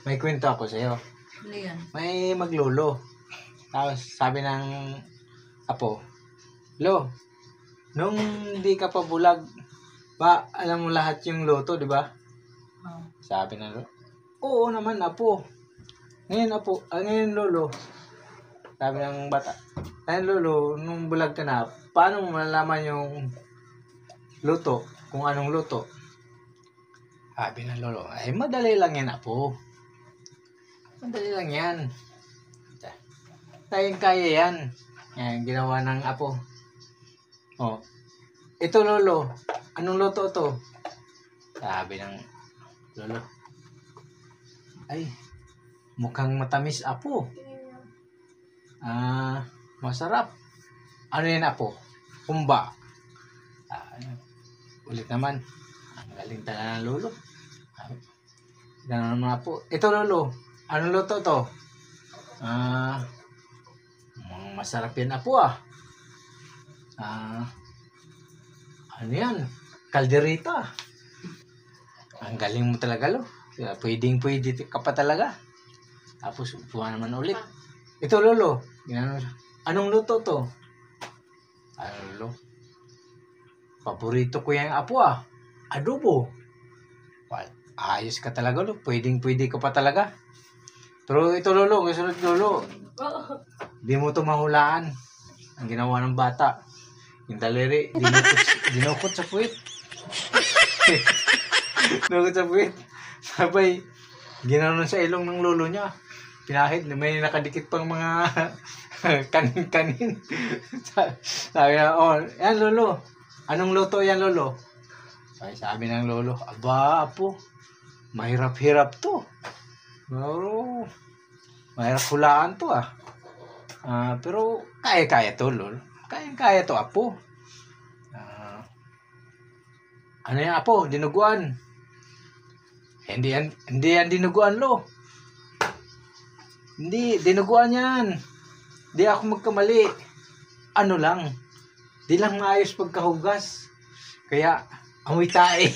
May kwento ako sa'yo. Ano yan? May maglolo. Tapos sabi ng apo, Lo, nung di ka pa bulag, ba, alam mo lahat yung loto, di ba? Oh. Sabi ng lolo, oo naman, apo. Ngayon, lolo. Sabi ng bata, ngayon, lolo, nung bulag ka na, paano mo malalaman yung luto? Kung anong luto? Sabi ng lolo, ay madali lang yan, apo. Madali lang yan. Kayang-kaya yan. Yan, ginawa ng apo. Oh, ito lolo, anong luto to? Sabi ng lolo, ay, mukhang matamis, apo. Masarap. Ano yan, apo? Humba. Ulit naman. Ang galing talaga ng lolo. Ganun naman, apo. Ito lolo, anong luto to? Masarap yan, apo, ano yan? Kalderita. Ang galing mo talaga, lo. Pwede ka pa talaga. Tapos, upuan naman ulit. Ito, lolo. Anong luto to? Lolo. Paborito ko yung apo, adobo. Ayos ka talaga, lo. Pwede ka pa talaga. Pero ito, lolo. Kasunod, lolo. Di mo ito mahulaan. Ang ginawa ng bata. Yung daliri, dinukot sa puwit. Dinukot sa puwit. Sabay, ginanon sa ilong ng lolo niya. Pinahid, may nakadikit pang mga kanin-kanin. Sabi na, oh, yan lolo. Anong luto yan, lolo? Sabi ng lolo, aba, apo, mahirap-hirap to. Pero, mahirap hulaan to, pero, kaya-kaya to, lolo. Kaya to, apo. Ano yan, apo? Dinuguan. Hindi yan dinuguan, lo. Hindi, dinuguan yan. Di ako magkamali. Ano lang. Di lang maayos pagkahugas. Kaya, amoy tae.